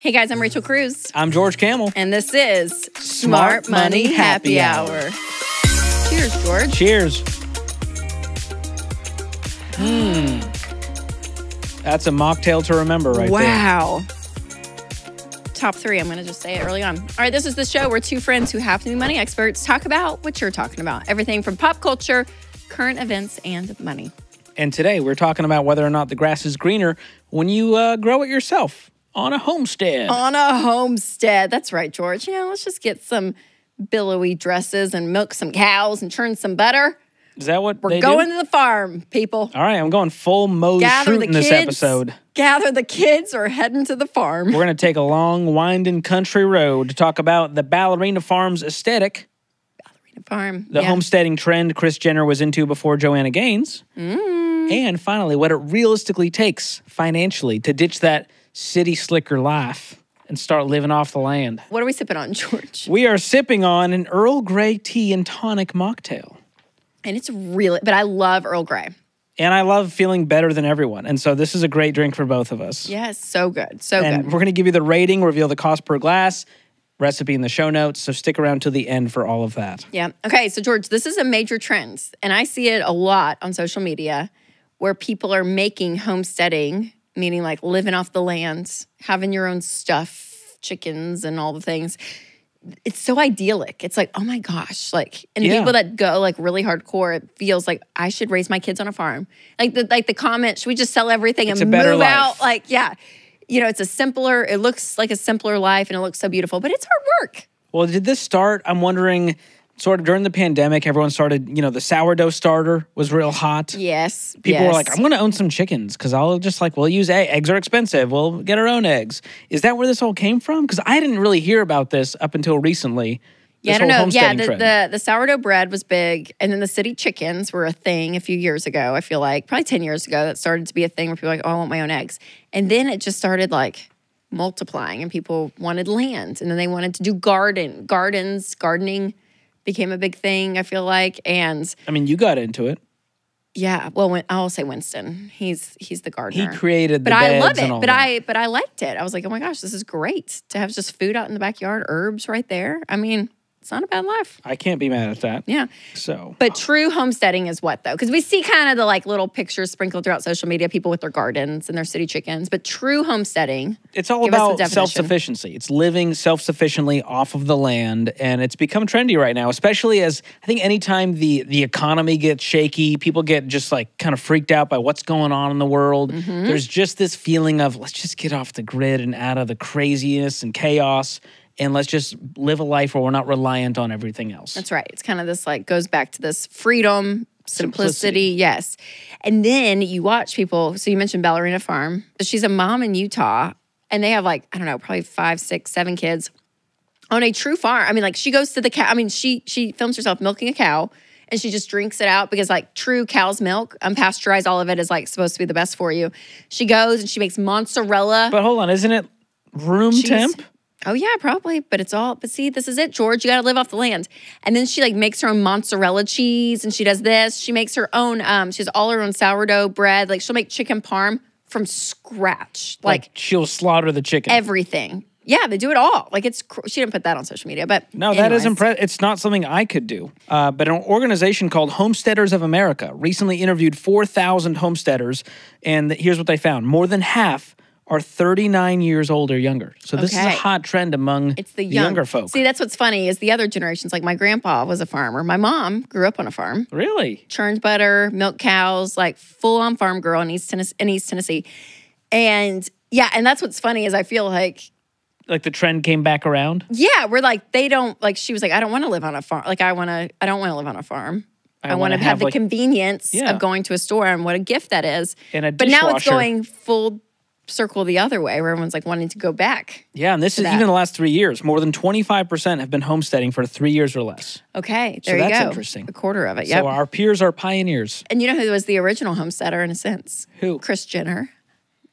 Hey guys, I'm Rachel Cruz. I'm George Camel. And this is Smart Money Happy Hour. Cheers, George. Cheers. That's a mocktail to remember right there. Wow. Top 3, I'm going to just say it early on. All right, this is the show where two friends who happen to be money experts talk about what you're talking about. Everything from pop culture, current events, and money. And today we're talking about whether or not the grass is greener when you grow it yourself on a homestead. On a homestead. That's right, George. Let's just get some billowy dresses and milk some cows and churn some butter. Is that what we're going to the farm, people? All right, I'm going full mode shoot in this episode. Gather the kids or heading to the farm. We're going to take a long, winding country road to talk about the ballerina farm's aesthetic. Ballerina farm. The homesteading trend Kris Jenner was into before Joanna Gaines. And finally, what it realistically takes financially to ditch that city slicker life and start living off the land. What are we sipping on, George? We are sipping on an Earl Grey tea and tonic mocktail. And it's really, but I love Earl Grey. And I love feeling better than everyone. And so this is a great drink for both of us. Yes, so good. So and good. We're going to give you the rating, reveal the cost per glass, recipe in the show notes. So stick around to the end for all of that. Yeah. Okay, so George, this is a major trend. And I see it a lot on social media where people are making homesteading, meaning like living off the land, having your own stuff, chickens and all the things. It's so idyllic. It's like, oh my gosh. Like, and people that go like really hardcore, it feels like I should raise my kids on a farm. Like the comment, should we just sell everything and move out? Like, it's it looks like a simpler life and it looks so beautiful, but it's hard work. Well, did this start, I'm wondering, sort of during the pandemic, everyone started, the sourdough starter was real hot. Yes. People were like, I'm going to own some chickens because I'll just we'll use eggs. Eggs are expensive. We'll get our own eggs. Is that where this all came from? Because I didn't really hear about this up until recently. Yeah, I don't know. Yeah, the sourdough bread was big. And then the city chickens were a thing a few years ago, I feel like. Probably 10 years ago, that started to be a thing where people were like, oh, I want my own eggs. And then it just started multiplying and people wanted land. And then they wanted to do gardening became a big thing, I feel like. And I mean, you got into it. Yeah, well, I'll say Winston. He's the gardener. He created the beds I love it. And all but that. I liked it. I was like, oh my gosh, this is great to have just food out in the backyard, herbs right there. I mean, it's not a bad life. I can't be mad at that. Yeah. So, but true homesteading is what though? Because we see kind of the little pictures sprinkled throughout social media, people with their gardens and their city chickens. But true homesteading, it's all about self-sufficiency. It's living self-sufficiently off of the land, and it's become trendy right now. Especially as I think anytime the economy gets shaky, people get just kind of freaked out by what's going on in the world. There's just this feeling of let's just get off the grid and out of the craziness and chaos. And let's just live a life where we're not reliant on everything else. That's right. It's kind of this goes back to this freedom, simplicity. Yes. And then you watch people. So you mentioned Ballerina Farm. She's a mom in Utah. And they have I don't know, probably 5, 6, 7 kids on a true farm. I mean, she goes to the cow. I mean, she films herself milking a cow. And she just drinks it out because true cow's milk, unpasteurized, all of it is supposed to be the best for you. She goes and she makes mozzarella. But hold on, isn't it room temp? Oh, yeah, probably. But see, this is it, George. You got to live off the land. And then she makes her own mozzarella cheese and she does this. She makes her own, she has all her own sourdough bread. She'll make chicken parm from scratch. She'll slaughter the chicken. Everything. Yeah, they do it all. She didn't put that on social media, but no, that is impressive. It's not something I could do. But an organization called Homesteaders of America recently interviewed 4,000 homesteaders. And here's what they found. More than half are 39 years old or younger. So this is a hot trend among the younger folks. See, that's what's funny is the other generations, my grandpa was a farmer. My mom grew up on a farm. Really? Churned butter, milk cows, full-on farm girl in East Tennessee. And yeah, and that's what's funny is I feel like the trend came back around? Yeah, we're they don't, she was I don't want to live on a farm. I don't want to live on a farm. I want to have the convenience of going to a store and what a gift that is. And a but dishwasher. Now it's going full circle the other way where everyone's wanting to go back. Yeah, and this is even the last 3 years. More than 25% have been homesteading for 3 years or less. Okay, there you go. So that's interesting. A quarter of it, yep. So our peers are pioneers. And you know who was the original homesteader in a sense? Who? Kris Jenner.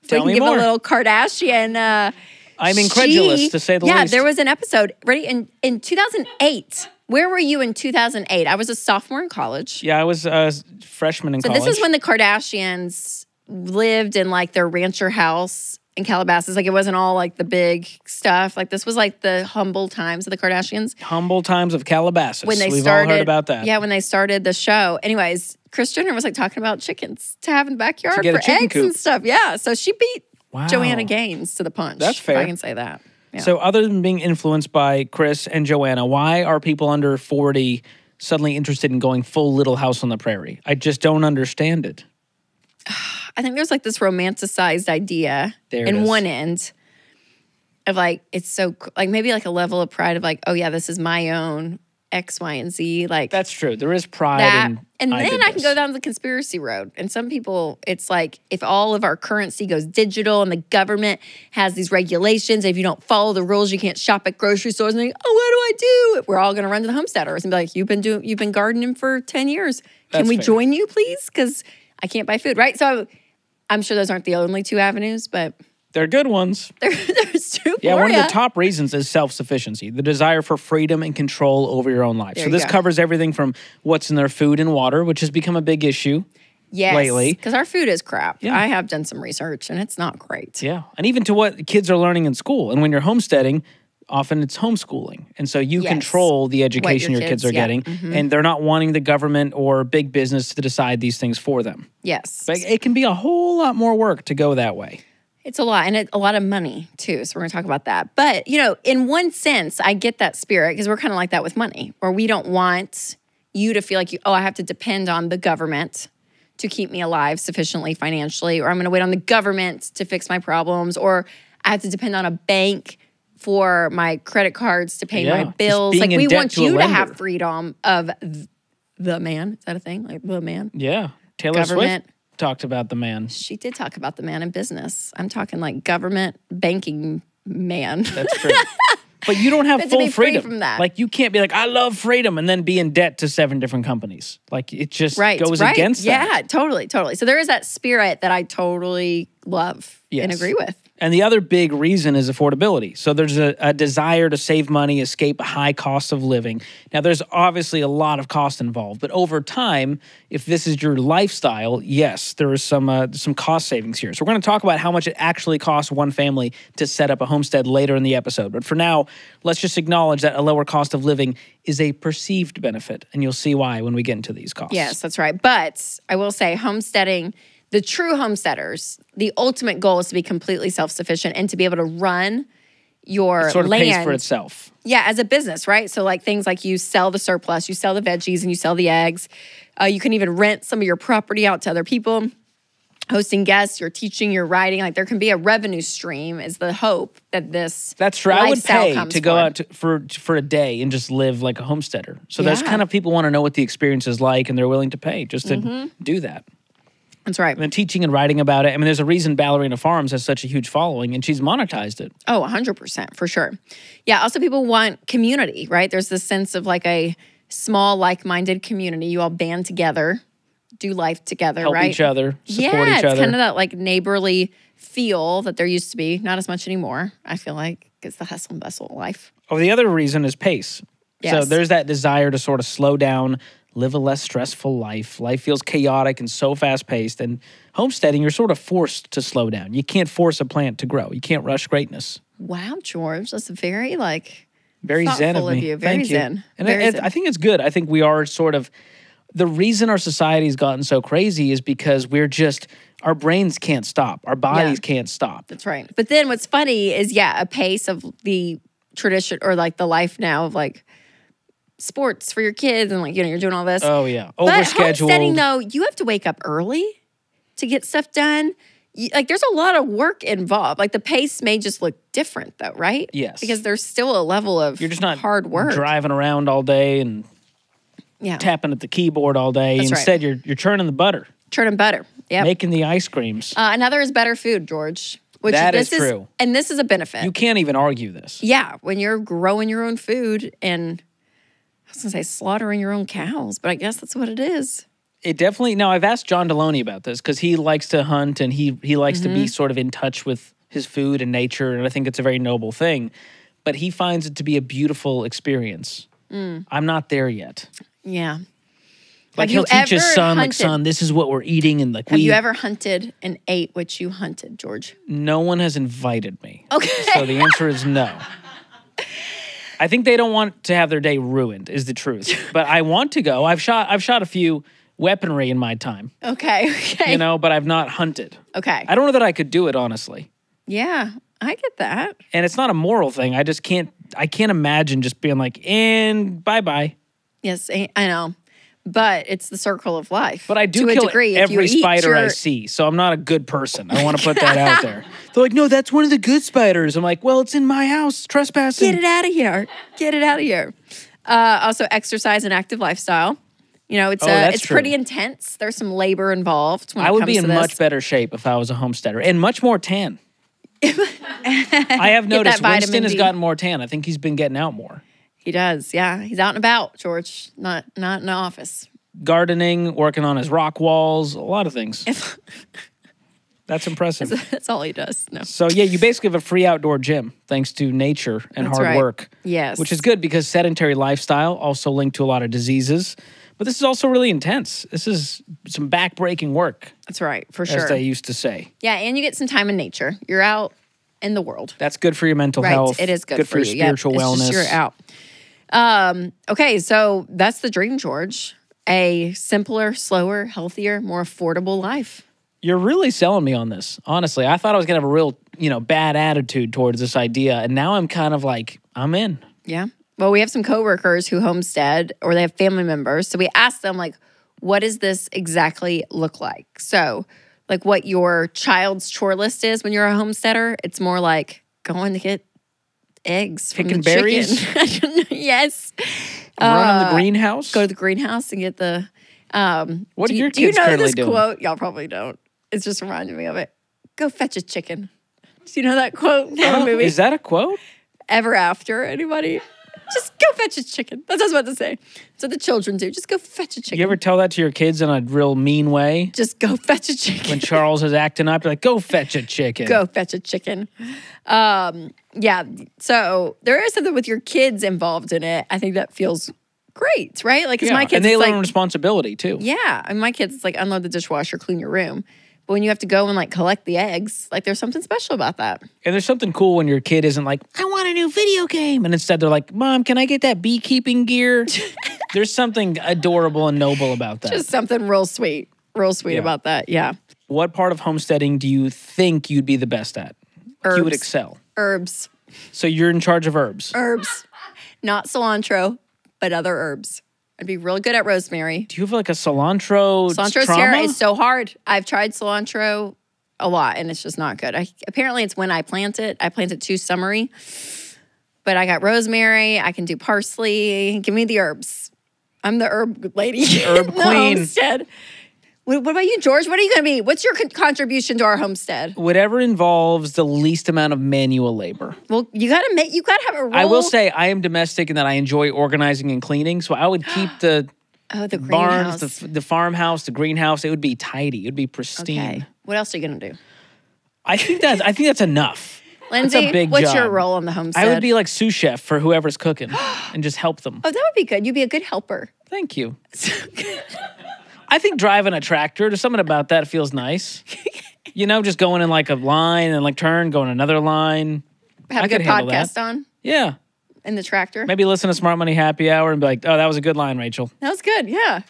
Tell me more. Give a little Kardashian. I'm incredulous, to say the least. Yeah, there was an episode, ready, in 2008. Where were you in 2008? I was a sophomore in college. Yeah, I was a freshman in college. So this is when the Kardashians lived in their rancher house in Calabasas. Like, it wasn't all like the big stuff. Like, this was like the humble times of the Kardashians. Humble times of Calabasas. When We've all heard about that. Yeah, when they started the show. Anyways, Kris Jenner was like talking about chickens to have in the backyard To get a for chicken eggs coop. and stuff. Yeah, so she beat Wow. Joanna Gaines to the punch. That's fair. If I can say that. Yeah. So other than being influenced by Kris and Joanna, why are people under 40 suddenly interested in going full Little House on the Prairie? I just don't understand it. I think there's like this romanticized idea There it in is. one end of like, it's so, like maybe like a level of pride of like, oh yeah, this is my own X, Y, and Z. Like That's true. There is pride that. in And I then did I can this. go down the conspiracy road. And some people, it's like if all of our currency goes digital and the government has these regulations, if you don't follow the rules, you can't shop at grocery stores. And like, oh, what do I do? We're all going to run to the Homesteaders and be like, you've been gardening for 10 years. Can That's we fair. join you, please? Because I can't buy food, right? So I'm sure those aren't the only two avenues, but They're good ones. there's two Yeah, for one of ya. the top reasons is self-sufficiency, the desire for freedom and control over your own life. There So you this go. covers everything from what's in their food and water, which has become a big issue. Yes, lately. because our food is crap. Yeah. I have done some research, and it's not great. Yeah, and even to what kids are learning in school. And when you're homesteading, often it's homeschooling. And so you Yes. control the education your kids are yeah. getting, and they're not wanting the government or big business to decide these things for them. Yes. But it can be a whole lot more work to go that way. It's a lot, and a lot of money, too. So we're going to talk about that. But, in one sense, I get that spirit because we're kind of like that with money, where we don't want you to feel like, I have to depend on the government to keep me alive sufficiently financially, or I'm going to wait on the government to fix my problems, or I have to depend on a bank for my credit cards to pay my just bills. being Like, in we debt want to a you to lender. have freedom of the man. Is that a thing? Like, the man? Yeah. Taylor Government. Swift talked about the man. She did talk about the man in business. I'm talking like government banking man. That's true. But you don't have But to full be free freedom. from that. Like, you can't be like, I love freedom, and then be in debt to 7 different companies. Like, it just goes against that. Yeah, totally. So there is that spirit that I totally love and Yes. agree with. And the other big reason is affordability. So there's a desire to save money, escape a high cost of living. Now, there's obviously a lot of cost involved, but over time, if this is your lifestyle, yes, there is some cost savings here. So we're going to talk about how much it actually costs one family to set up a homestead later in the episode. But for now, let's just acknowledge that a lower cost of living is a perceived benefit, and you'll see why when we get into these costs. Yes, that's right. But I will say homesteading, the true homesteaders, the ultimate goal is to be completely self-sufficient and to be able to run your It sort of land. pays for itself. Yeah, as a business, right? So like things like you sell the surplus, you sell the veggies, and you sell the eggs. You can even rent some of your property out to other people, hosting guests, you're teaching, you're writing. Like there can be a revenue stream is the hope that this That's true. I would lifestyle pay comes to go for. out for a day and just live like a homesteader. So there's Yeah. kind of people want to know what the experience is like, and they're willing to pay just to do that. That's right. And then teaching and writing about it. I mean, there's a reason Ballerina Farms has such a huge following, and she's monetized it. Oh, 100%, for sure. Yeah, also people want community, right? There's this sense of like a small, like-minded community. You all band together, do life together, Help right? each other, support yeah, each it's other. kind of that like neighborly feel that there used to be. Not as much anymore, I feel like, because the hustle and bustle of life. Oh, the other reason is pace. So Yes. there's that desire to sort of slow down, live a less stressful life. Life feels chaotic and so fast-paced. And homesteading, you're sort of forced to slow down. You can't force a plant to grow. You can't rush greatness. Wow, George, that's very like Very zen thoughtful of me. you. Very Thank zen. You. And Very I zen. think it's good. I think we are sort of, the reason our society's gotten so crazy is because our brains can't stop. Our bodies can't stop. That's right. But then what's funny is, a pace of the tradition or like the life now of like sports for your kids and like, you're doing all this. Oh, yeah. But homesteading, Overscheduled. though, you have to wake up early to get stuff done. Like, there's a lot of work involved. Like, the pace may just look different, though, right? Yes. Because there's still a level of You're just not hard work. driving around all day and tapping at the keyboard all day. That's right. Instead, you're churning the butter, Churning butter. Yep. making the ice creams. Another is better food, George. Which That this is true. And this is a benefit. You can't even argue this. Yeah, when you're growing your own food and I was going to say slaughtering your own cows, but I guess that's what it is. It definitely. Now, I've asked John Deloney about this because he likes to hunt and he likes to be sort of in touch with his food and nature, and I think it's a very noble thing. But he finds it to be a beautiful experience. I'm not there yet. Yeah. Like Have you he'll teach his ever son, like, hunted? son, this is what we're eating. And like, Have you ever hunted and ate what you hunted, George? No one has invited me. Okay. So the answer is no. I think they don't want to have their day ruined, is the truth. But I want to go. I've shot a few weaponry in my time. Okay. But I've not hunted. Okay. I don't know that I could do it, honestly. Yeah, I get that. And it's not a moral thing. I can't imagine just being like, and bye-bye. Yes, I know. But it's the circle of life. But I do to kill a degree. every spider I see, so I'm not a good person. I want to put that out there. They're like, no, that's one of the good spiders. I'm like, well, it's in my house, trespassing. Get it out of here. Get it out of here. Also, exercise and active lifestyle. It's true. pretty intense. There's some labor involved when I it would comes be in to this. much better shape if I was a homesteader and much more tan. I have noticed vitamin Winston has D. gotten more tan. I think he's been getting out more. He does, yeah. He's out and about, George. Not in the office. Gardening, working on his rock walls, a lot of things. That's impressive. That's all he does. No. So yeah, you basically have a free outdoor gym thanks to nature and That's hard right. work. Yes. Which is good because sedentary lifestyle also linked to a lot of diseases. But this is also really intense. This is some back-breaking work. That's right, for sure. As they used to say. Yeah, and you get some time in nature. You're out in the world. That's good for your mental Right, health. it is good for your you. spiritual It's wellness. just you're out. Okay, so that's the dream, George. A simpler, slower, healthier, more affordable life. You're really selling me on this. Honestly, I thought I was going to have a real, bad attitude towards this idea. And now I'm kind of like, I'm in. Yeah. Well, we have some coworkers who homestead or they have family members. So we asked them, like, what does this exactly look like? So, like, what your child's chore list is when you're a homesteader, it's more like going to get eggs from Picking the berries? chicken. Yes. Run in the greenhouse? Go to the greenhouse and get the. What are your do you kids know currently this doing? quote? Y'all probably don't. It's just reminding me of it. Go fetch a chicken. Do you know that quote from a movie? Is that a quote? Ever After? Anybody? Just go fetch a chicken. That's what I was about to say. That's what the children do. Just go fetch a chicken. You ever tell that to your kids in a real mean way? Just go fetch a chicken. When Charles is acting up, you're like, go fetch a chicken. Go fetch a chicken. Yeah. So there is something with your kids involved in it. I think that feels great, right? Like, because my kids, and they it's learn like, responsibility too. yeah. And my kids, it's like unload the dishwasher, clean your room. But when you have to go and like collect the eggs, like there's something special about that. And there's something cool when your kid isn't like, I want a new video game. And instead they're like, Mom, can I get that beekeeping gear? There's something adorable and noble about that. Just something real sweet about that. Yeah. What part of homesteading do you think you'd be the best at? You would Herbs. excel. Herbs. So you're in charge of herbs. Herbs. Not cilantro, but other herbs. I'd be real good at rosemary. Do you have like a cilantro Cilantro's trauma? here is so hard. I've tried cilantro a lot, and it's just not good. Apparently, it's when I plant it. I plant it too summery. But I got rosemary. I can do parsley. Give me the herbs. I'm the herb lady. Herb in the queen. homestead. What about you, George? What are you going to be? What's your contribution to our homestead? Whatever involves the least amount of manual labor. Well, you got to have a role. I will say I am domestic in that I enjoy organizing and cleaning. So I would keep the the barns, greenhouse. the farmhouse, the greenhouse. It would be tidy. It would be pristine. Okay. What else are you going to do? I think that's enough. Lindsay, That's a big what's job. your role on the homestead? I would be like sous chef for whoever's cooking and just help them. Oh, that would be good. You'd be a good helper. Thank you. I think driving a tractor, there's something about that feels nice. Just going in like a line and like turn, going another line. Have I a good could handle podcast that. on Yeah. in the tractor. Maybe listen to Smart Money Happy Hour and be like, oh, that was a good line, Rachel. That was good. Yeah.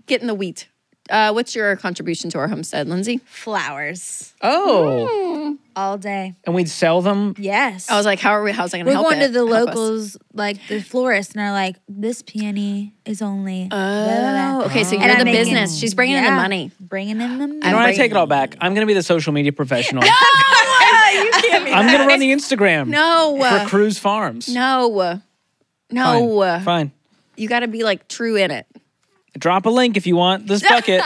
Getting the wheat. What's your contribution to our homestead, Lindsay? Flowers Oh. all day. And we'd sell them. Yes. I was like, how's that going to We're help going it? to the Help us. locals, like the florists, and they're like, this peony is only. Oh, okay. So And you're I'm the making- business. She's bringing in the Yeah, money. Bringing in the money. You know what? I take it all back. I'm going to be the social media professional. You can't be I'm going to run the Instagram No. for Cruise Farms. No. No. Fine. You got to be like true in it. Drop a link if you want this bucket.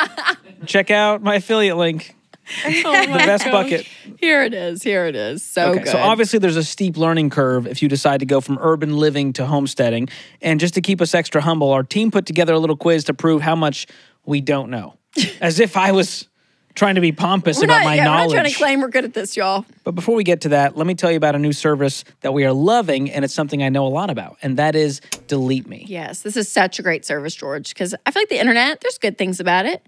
Check out my affiliate link. The best bucket. Here it is. So Okay, good. so obviously there's a steep learning curve if you decide to go from urban living to homesteading. And just to keep us extra humble, our team put together a little quiz to prove how much we don't know. As if I was trying to be pompous We're about not, my yeah, knowledge. We're not trying to claim we're good at this, y'all. But before we get to that, let me tell you about a new service that we are loving, and it's something I know a lot about, and that is Delete Me. Yes, this is such a great service, George, because I feel like the internet, there's good things about it.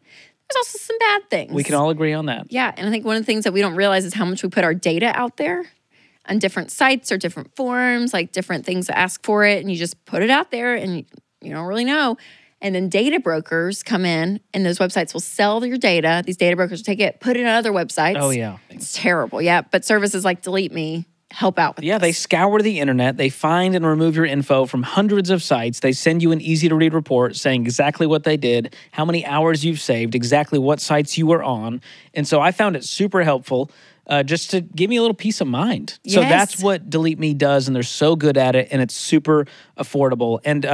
There's also some bad things. We can all agree on that. Yeah, and I think one of the things that we don't realize is how much we put our data out there on different sites or different forums, like different things that ask for it, and you just put it out there and you don't really know. And then data brokers come in, and those websites will sell your data. These data brokers will take it, put it on other websites. Oh, yeah. It's terrible, yeah. But services like Delete Me help out with Yeah, they scour the internet. They find and remove your info from hundreds of sites. They send you an easy-to-read report saying exactly what they did, how many hours you've saved, exactly what sites you were on. And so I found it super helpful just to give me a little peace of mind. So that's what Delete Me does, and they're so good at it, and it's super affordable. And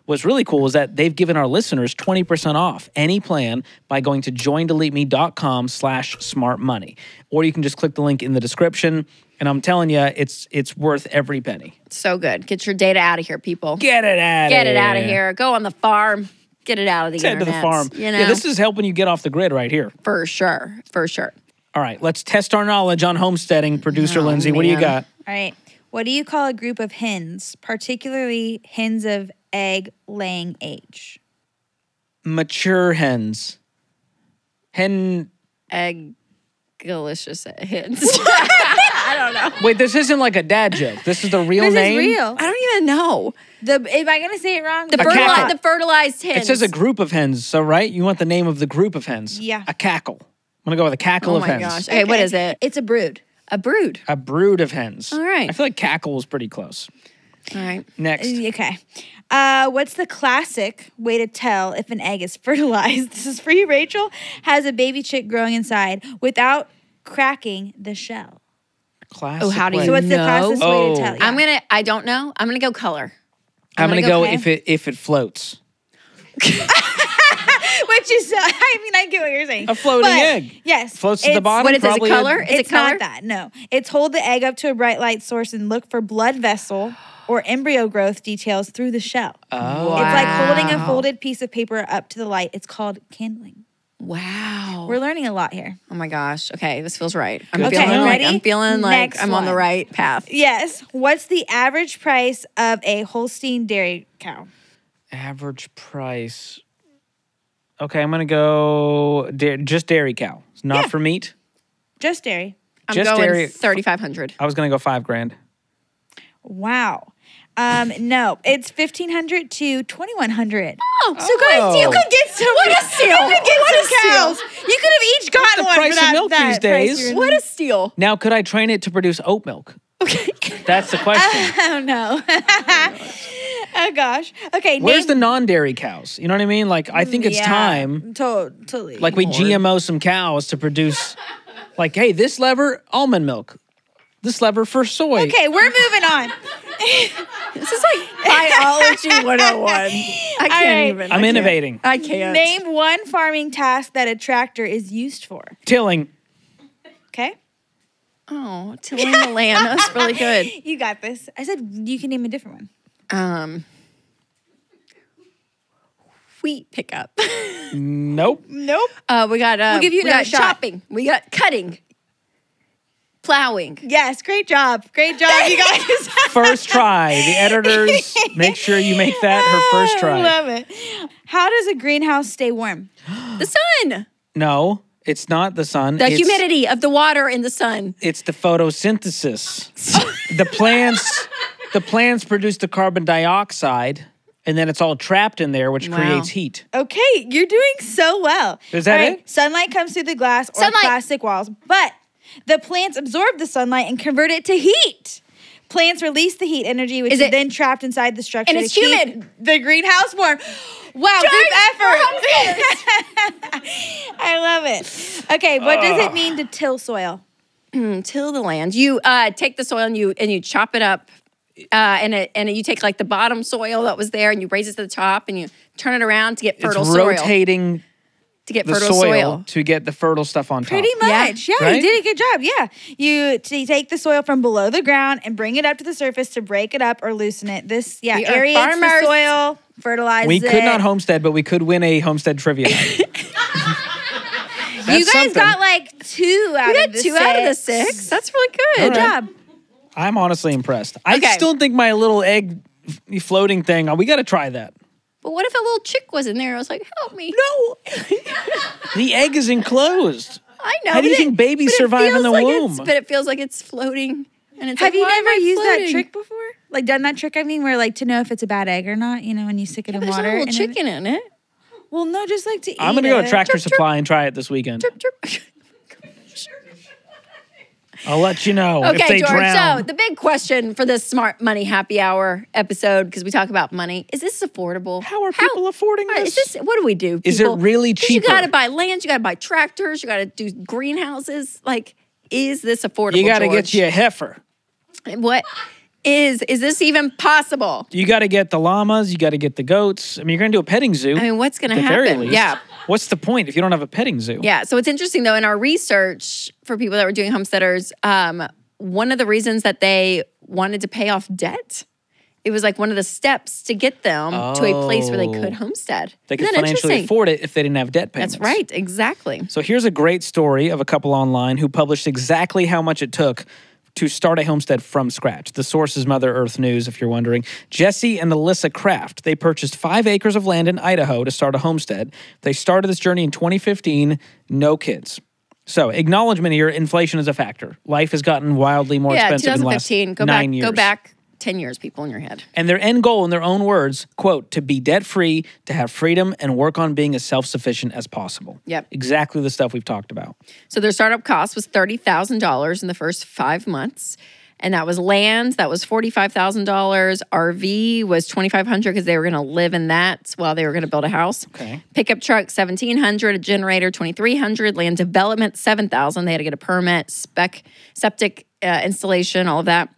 what's really cool is that they've given our listeners 20% off any plan by going to joindeleteme.com/smartmoney. Or you can just click the link in the description. And I'm telling you, it's worth every penny. So good. Get your data out of here, people. Get it out of here. Get it out of here. Go on the farm. Get it out of the Head internet. to the farm. You know? Yeah, this is helping you get off the grid right here. For sure. For sure. All right, let's test our knowledge on homesteading. Producer Lindsay, what do you man. got? All right. What do you call a group of hens, particularly hens of egg-laying age? Mature hens. Egg delicious hens. I don't know. Wait, this isn't like a dad joke. This is the real This name? is real. I don't even know. Am I going to say it wrong? The fertilized hens. It says a group of hens, so right? You want the name of the group of hens. Yeah. A cackle. I'm going to go with a cackle Oh of my hens. gosh. Okay, what is it? It's a brood. A brood. A brood of hens. All right. I feel like cackle was pretty close. All right. Next. Okay. What's the classic way to tell if an egg is fertilized? This is for you, Rachel. Has a baby chick growing inside without cracking the shell. Classic Oh, how do way. you So what's the know? fastest way to tell? Yeah. I don't know. I'm gonna go color. I'm going to go okay. if it floats. Which is, I get what you're saying. A floating egg. Yes. Floats to the It's- bottom. What is it? Is it probably color? Is it It's color? not that, no. It's hold the egg up to a bright light source and look for blood vessel or embryo growth details through the shell. Oh. It's like holding a folded piece of paper up to the light. It's called kindling. Wow. We're learning a lot here. Oh my gosh. Okay, this feels right. Good Okay, to know. ready? I'm feeling like Next I'm on the one. right path. Yes. What's the average price of a Holstein dairy cow? Average price. Okay, I'm going to go just dairy cow. It's not for meat. Just dairy. I'm Just going dairy- 3,500. I was going to go $5,000. Wow. No, it's 1,500 to 2,100. Oh, So guys, you could get some. What a steal. You could get What a some cows. You could have each gotten the one price for of that, milk that these price days. you're- What a steal. Now, could I train it to produce oat milk? Okay. That's the question. Oh no. Oh gosh. Okay. Where's the non-dairy cows? You know what I mean? Like, I think it's time. Totally. Like, we GMO some cows to produce, like, hey, this lever, almond milk. This lever for soy. Okay, we're moving on. This is like biology 101. I can't right. even. I'm innovating. I can't. Name one farming task that a tractor is used for. Tilling. Okay. Oh, tilling the land. That was really good. You got this. I said you can name a different one. Wheat pickup. Nope. Nope. We got. We'll give you we another got shot. chopping. We got cutting. Plowing. Yes, great job. Great job, you guys. First try. The editors, make sure you make that her first I try. love it. How does a greenhouse stay warm? The sun. No, it's not the sun. The It's- humidity of the water in the sun. It's the photosynthesis. the plants produce the carbon dioxide, and then it's all trapped in there, which Wow. creates heat. Okay, you're doing so well. Is that All right, it? Sunlight comes through the glass or Sunlight. plastic walls, but the plants absorb the sunlight and convert it to heat. Plants release the heat energy, which Is is it- then trapped inside the structure and to it's keep humid. the greenhouse warm. Wow, group effort. I love it. Okay, what does it mean to till soil? Till the land. You take the soil and you chop it up, and you take like the bottom soil that was there and you raise it to the top and you turn it around to get fertile It's soil. rotating To get the fertile soil to get the fertile stuff on top. Pretty much. Yeah, Right? you did a good job. Yeah. You take the soil from below the ground and bring it up to the surface to break it up or loosen it. This, We are aerates the farmers. soil, fertilizes We it. could not homestead, but we could win a homestead trivia night. You guys got like 2 out of the 6. 2 out of the 6. That's really good. Good job. I'm honestly impressed. I Okay. still think my little egg floating thing, we got to try that. But what if a little chick was in there? I was like, help me. No. The egg is enclosed. I know. How do you but think babies but it survive in feels the like womb? But it feels like it's floating. And it's Have like, you why am never I used that floating? trick before? Like done that trick, I mean, where like to know if it's a bad egg or not, you know, when you stick it in But there's water. a little and chicken in it. Well, no, just like to eat I'm going to go to it. Tractor Chirp, chirp. Supply and try it this weekend. Chirp, chirp. I'll let you know if Okay, they George. drown. So the big question for this Smart Money Happy Hour episode, because we talk about money, is this affordable? How are people affording Is this? this? What do we do? Is it people? really 'Cause cheaper? You got to buy land. You got to buy tractors. You got to do greenhouses. Like, is this affordable? You got to get George? you a heifer. What is this even possible? You got to get the llamas. You got to get the goats. I mean, you're going to do a petting zoo. I mean, what's going to at the very happen? least. Yeah. What's the point if you don't have a petting zoo? Yeah. So it's interesting though, in our research for people that were doing homesteaders, one of the reasons that they wanted to pay off debt, it was like one of the steps to get them to a place where they could homestead. They could Isn't that financially interesting? afford it if they didn't have debt payments. That's right. Exactly. So here's a great story of a couple online who published exactly how much it took to start a homestead from scratch. The source is Mother Earth News, if you're wondering. Jesse and Alyssa Kraft, they purchased 5 acres of land in Idaho to start a homestead. They started this journey in 2015, no kids. So acknowledgement here, inflation is a factor. Life has gotten wildly more expensive in the last 2015. 9 years. Go back 10 years, people in your head. And their end goal, in their own words, quote, to be debt-free, to have freedom, and work on being as self-sufficient as possible. Yep. Exactly the stuff we've talked about. So their startup cost was $30,000 in the first 5 months. And that was land, that was $45,000. RV was $2,500 because they were going to live in that while they were going to build a house. Okay. Pickup truck $1,700, a generator $2,300, land development $7,000. They had to get a permit, septic installation, all of that,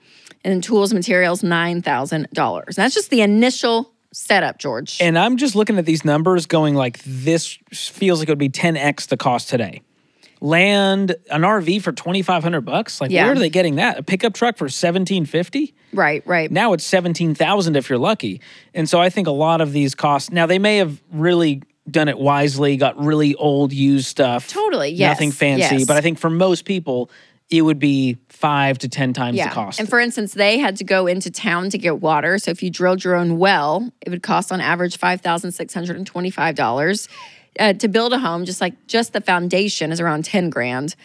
and then tools and materials $9,000. That's just the initial setup, George. And I'm just looking at these numbers going like, this feels like it would be 10x the cost today. Land, an RV for $2,500? Like, Yeah. where are they getting that? A pickup truck for $1,750? Right. Now it's $17,000 if you're lucky. And so I think a lot of these costs, now they may have really done it wisely, got really old used stuff. Totally, yes. Nothing fancy. Yes. But I think for most people, it would be 5 to 10 times the cost. And for instance, they had to go into town to get water. So if you drilled your own well, it would cost on average $5,625 to build a home. Just the foundation is around 10 grand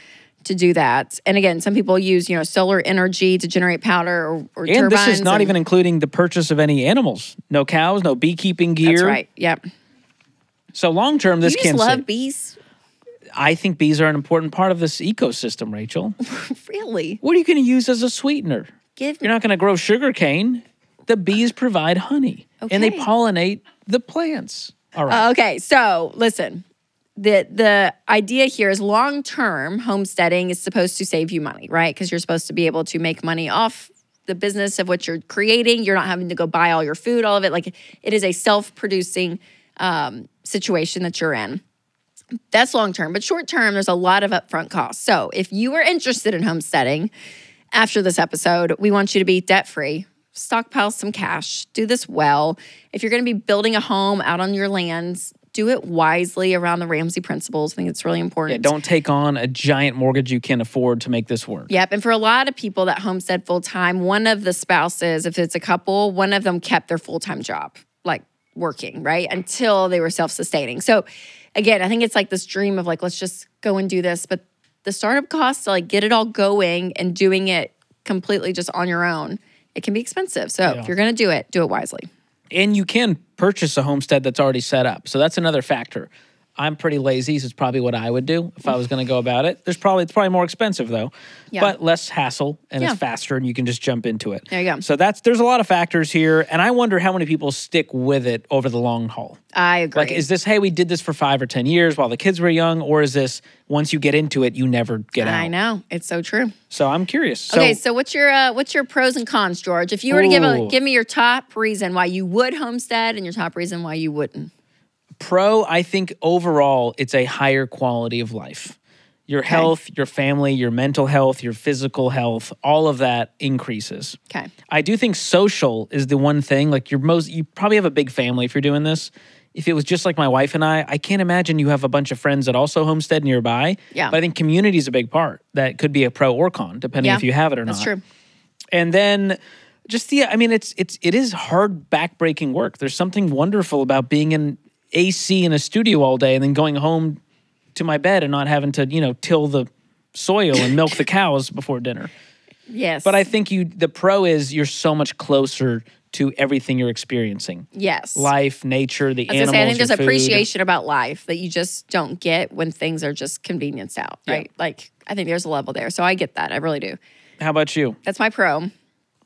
to do that. And again, some people use solar energy to generate powder or and turbines. this is not even including the purchase of any animals. No cows, no beekeeping gear. That's right. Yep. So long term, this You can just love save. bees. I think bees are an important part of this ecosystem, Rachel. Really? What are you going to use as a sweetener? You're not going to grow sugar cane. The bees provide honey, and they Okay. pollinate the plants. All right. Okay, so listen. The idea here is long-term homesteading is supposed to save you money, right? Because you're supposed to be able to make money off the business of what you're creating. You're not having to go buy all your food, all of it. Like, it is a self-producing situation that you're in. That's long-term. But short-term, there's a lot of upfront costs. So if you are interested in homesteading after this episode, we want you to be debt-free. Stockpile some cash. Do this well. If you're going to be building a home out on your lands, do it wisely around the Ramsey principles. I think it's really important. Yeah, don't take on a giant mortgage you can't afford to make this work. Yep. And for a lot of people that homestead full-time, one of the spouses, if it's a couple, one of them kept their full-time job, like working, right? Until they were self-sustaining. So again, I think it's like this dream of like, let's just go and do this. But the startup costs to like get it all going and doing it completely just on your own, it can be expensive. So if you're going to do it wisely. And you can purchase a homestead that's already set up. So that's another factor. I'm pretty lazy, so it's probably what I would do if I was going to go about it. It's probably more expensive though, but less hassle and it's faster, and you can just jump into it. There you go. So there's a lot of factors here, and I wonder how many people stick with it over the long haul. I agree. Like, is this, hey, we did this for 5 or 10 years while the kids were young, or is this once you get into it, you never get out? I know. It's so true. So I'm curious. Okay, so what's your pros and cons, George? If you were to Ooh. give me your top reason why you would homestead and your top reason why you wouldn't. Pro, I think overall, it's a higher quality of life. Your health, your family, your mental health, your physical health, all of that increases. Okay. I do think social is the one thing. Like, you probably have a big family if you're doing this. if it was just like my wife and I can't imagine you have a bunch of friends that also homestead nearby. Yeah. But I think community is a big part. That could be a pro or con, depending if you have it or not. That's true. And then just I mean, it is hard backbreaking work. There's something wonderful about being in AC in a studio all day and then going home to my bed and not having to, till the soil and milk the cows before dinner. Yes. But I think the pro is you're so much closer to everything you're experiencing. Yes. Life, nature, the animals, I think there's your food. appreciation about life that you just don't get when things are just convenienced out, right? Yeah. Like, I think there's a level there. So I get that. I really do. How about you? That's my pro.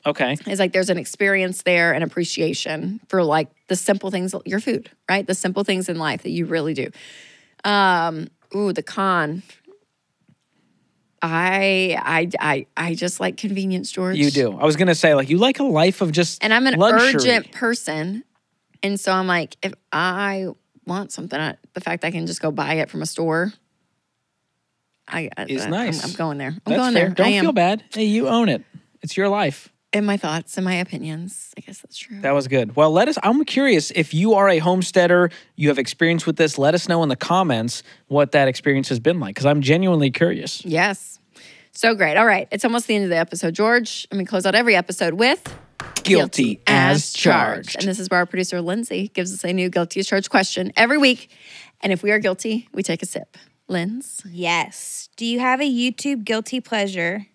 Okay. It's like there's an experience there and appreciation for like the simple things, your food, right? The simple things in life that you really do. The con. I just like convenience stores. You do. I was going to say, like, you like a life of just And I'm an luxury. urgent person. And so I'm like, if I want something, the fact I can just go buy it from a store, is nice. I'm going there. That's going fair. there. Don't feel bad. Hey, you own it. It's your life. And my thoughts and my opinions. I guess that's true. That was good. Well, I'm curious, if you are a homesteader, you have experience with this, let us know in the comments what that experience has been like, because I'm genuinely curious. Yes. So great. All right. It's almost the end of the episode. George, let me close out every episode with Guilty as charged. And this is where our producer, Lindsay, gives us a new guilty as charged question every week. And if we are guilty, we take a sip. Linz? Yes. Do you have a YouTube guilty pleasure?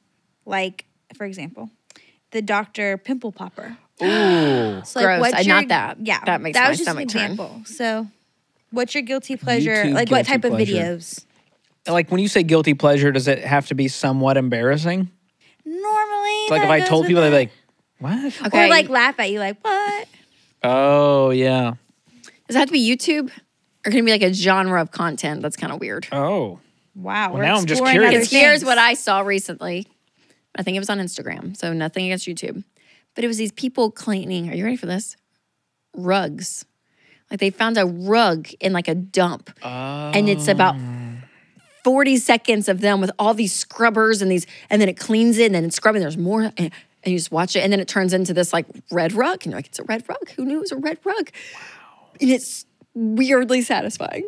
Like, for example, the Dr. Pimple Popper. Ooh. So, Gross. what's your, Not that. Yeah. That makes that my was just an stomach turn. example. So, what's your guilty pleasure? YouTube Like, what guilty type of pleasure. videos? Like, when you say guilty pleasure, does it have to be somewhat embarrassing? Normally, Like, if that I goes told with people, they'd be it. like, what? Okay. Or like laugh at you, like, what? Oh, yeah. Does it have to be YouTube? Or can it be like a genre of content that's kind of weird? Oh. Wow. Well, we're now I'm just exploring curious. other Here's things. what I saw recently. I think it was on Instagram, so nothing against YouTube. But it was these people cleaning, are you ready for this? Rugs. Like they found a rug in like a dump. And it's about 40 seconds of them with all these scrubbers and then it cleans it and then it's scrubbing. There's more and you just watch it and then it turns into this like red rug. And you're like, it's a red rug. Who knew it was a red rug? Wow. And it's weirdly satisfying.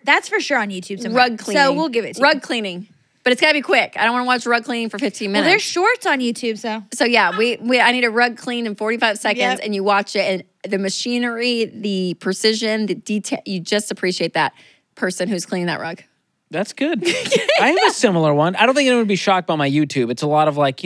That's for sure on YouTube somewhere. Rug cleaning. So we'll give it to you. Rug cleaning. But it's got to be quick. I don't want to watch rug cleaning for 15 minutes. Well, there's shorts on YouTube, so. So yeah, I need a rug clean in 45 seconds Yep. and you watch it and the machinery, the precision, the detail, you just appreciate that person who's cleaning that rug. That's good. I have a similar one. I don't think anyone would be shocked by my YouTube. It's a lot of like,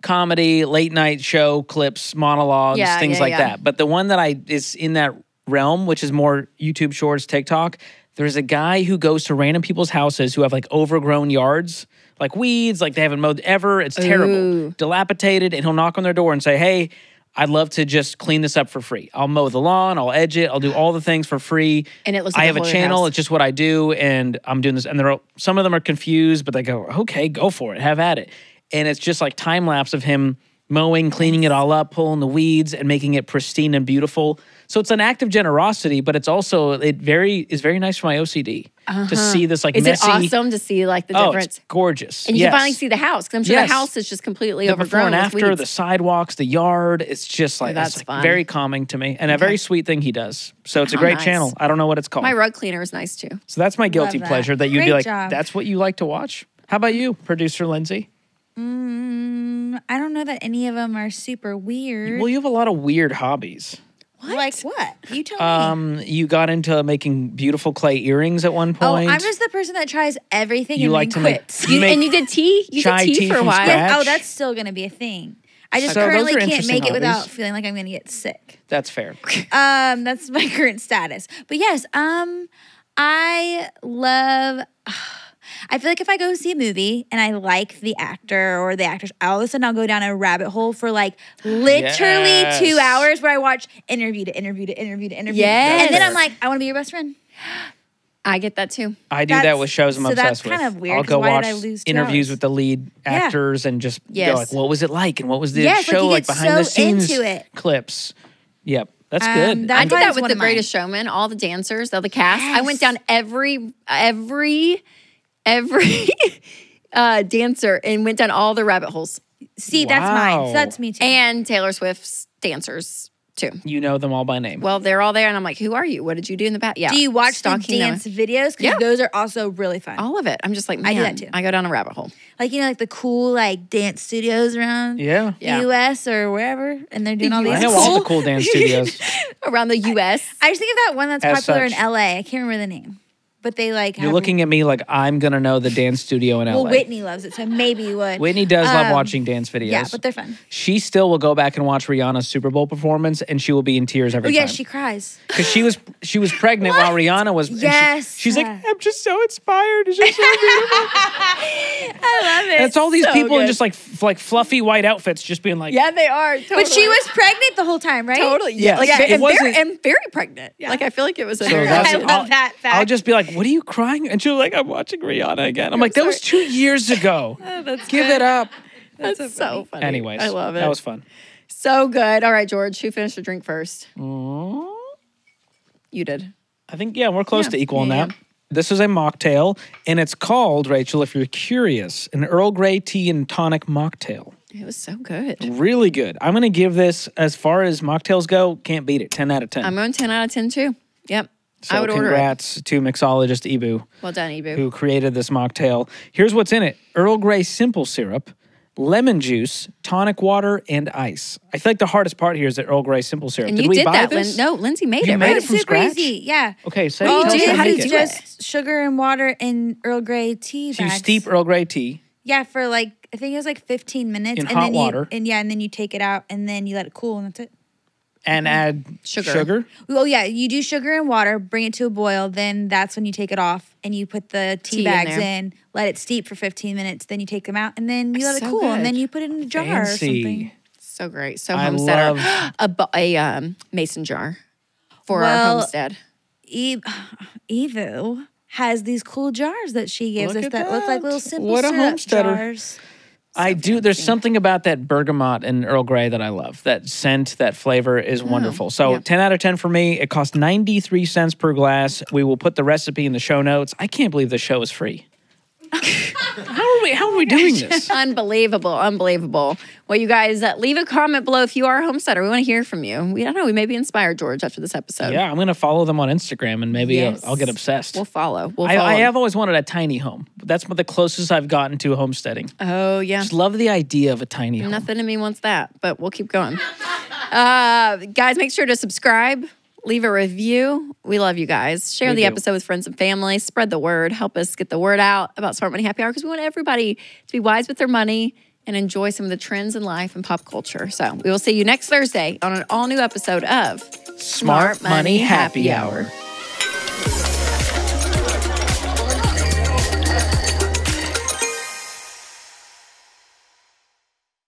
comedy, late night show clips, monologues, things like that. But the one that is in that realm, which is more YouTube Shorts, TikTok, there's a guy who goes to random people's houses who have like overgrown yards, like weeds, like they haven't mowed ever. It's terrible, dilapidated. And he'll knock on their door and say, hey, I'd love to just clean this up for free. I'll mow the lawn, I'll edge it, I'll do all the things for free. And it looks like I have a a whole channel, house. it's just what I do, and I'm doing this. And some of them are confused, but they go, okay, go for it, have at it. And it's just like time lapse of him mowing, cleaning it all up, pulling the weeds, and making it pristine and beautiful. So it's an act of generosity, but it's also is very nice for my OCD to see this like Is messy. it awesome to see like the difference? It's gorgeous. And you can finally see the house because I'm sure Yes. the house is just completely the overgrown before and with after, weeds. the sidewalks, the yard. It's just like That's it's like fun. very calming to me, and a very sweet thing he does. So it's a How great nice. channel. I don't know what it's called. My rug cleaner is nice too. So that's my guilty that. pleasure that you'd be Great like, job. that's what you like to watch. How about you, producer Lindsay? I don't know that any of them are super weird. Well, you have a lot of weird hobbies. Like what? You tell me. You got into making beautiful clay earrings at one Oh, point. I'm just the person that tries everything You and like then to make- quits. You make And you did tea? You chai did tea tea for a from while. scratch? Oh, that's still going to be a thing. I just So those currently are can't interesting make it without hobbies. feeling like I'm going to get sick. That's fair. That's my current status. But yes, I love. I feel like if I go see a movie and I like the actor or the actress, all of a sudden I'll go down a rabbit hole for like literally Yes. 2 hours where I watch interview to interview to interview to interview. Yes. And then I'm like, I want to be your best friend. I get that too. I do that with shows I'm so that's obsessed with. kind of weird, I'll 'cause go why watch did I lose 2 interviews hours? with the lead actors and just Yes. go like, what was it like? And what was the Yes, like show you like get behind the so scenes into it. clips? Yep. That's good. that- I did probably that is with one The of mine. Greatest Showman, all the dancers, all the cast. I went down every dancer and went down all the rabbit holes. See, that's mine. Wow. So that's me too. And Taylor Swift's dancers. 2. You know them all by name. Well, they're all there, and I'm like, who are you? What did you do in the back? Yeah. Do you watch the Stalking them. dance videos? Because Yeah. those are also really fun. All of it. I'm just like, man, I do that too. I go down a rabbit hole. Like, you know, like the cool like dance studios around Yeah. Yeah. the US or wherever, and they're doing all these I know cool. all the cool dance studios. Around the U.S. I just think of that one that's As popular such. in LA. I can't remember the name. But they like You're have, looking at me like I'm going to know the dance studio in LA. well, Whitney loves it, so maybe you would. Whitney does love watching dance videos. Yeah, but they're fun. She still will go back and watch Rihanna's Super Bowl performance, and she will be in tears every Oh yeah, time. she cries. Because she was pregnant while Rihanna was. and Yes. she's like, I'm just so inspired. It's just so beautiful. I love it. And it's all these So people in good. just like fluffy white outfits, just being like, Yeah, they are. Totally. But she was pregnant the whole time, right? totally. Yeah. Like, Yeah, it and, wasn't- and very pregnant. Like, I feel like it was a So very that's- I love that fact. I'll just be like, what are you crying? And she'll be like, I'm watching Rihanna again. I'm like, that was 2 years ago. Give it up. That's so funny. Anyways, I love it. That was fun. So good. All right, George, who finished the drink first? You did. I think, yeah, we're close Yeah. to equal on Yeah, that. This is a mocktail, and it's called, Rachel, if you're curious, an Earl Grey tea and tonic mocktail. It was so good. Really good. I'm going to give this, as far as mocktails go, can't beat it. 10 out of 10. I'm going 10 out of 10 too. Yep. So I would order it. congrats to mixologist Ibu, Well done, Ibu. who created this mocktail. Here's what's in it. Earl Grey simple syrup, lemon juice, tonic water, and ice. I feel like the hardest part here is the Earl Grey simple syrup. And Did you we did buy that. this? No, Lindsay made You it, made right? it from super scratch? easy. Yeah. Okay, so Oh, tell us did? how How to did make you it. do Just sugar and water in Earl Grey tea So you bags. steep Earl Grey tea. Yeah, for like I think it was like 15 minutes. In and hot then water. And then you take it out and then you let it cool and that's it. And add sugar. Well, yeah, you do sugar and water, bring it to a boil, then that's when you take it off and you put the tea Tea in bags there. in, let it steep for 15 minutes, then you take them out and then you let So it cool and good. then you put it in a jar or something. So great. So I homesteader. love- a mason jar for our Well, homestead. Evu has these cool jars that she gives Look us at that look like that. little simple What a syrup homesteader. jars. I do. There's something about that bergamot and Earl Grey that I love. That scent, that flavor is wonderful. So yeah. 10 out of 10 for me. It costs 93 cents per glass. We will put the recipe in the show notes. I can't believe the show is free. How are we doing this? Unbelievable. Well, you guys, leave a comment below if you are a homesteader. We want to hear from you. We don't know. We may be inspired, George, after this episode. Yeah, I'm going to follow them on Instagram and maybe Yes. I'll get obsessed. We'll follow. I have always wanted a tiny home. That's the closest I've gotten to homesteading. Oh, yeah. Just love the idea of a tiny home. Nothing in me wants that, but we'll keep going. Guys, make sure to subscribe. Leave a review. We love you guys. Share We the do. episode with friends and family. Spread the word. Help us get the word out about Smart Money Happy Hour because we want everybody to be wise with their money and enjoy some of the trends in life and pop culture. So we will see you next Thursday on an all-new episode of Smart Money Happy Hour.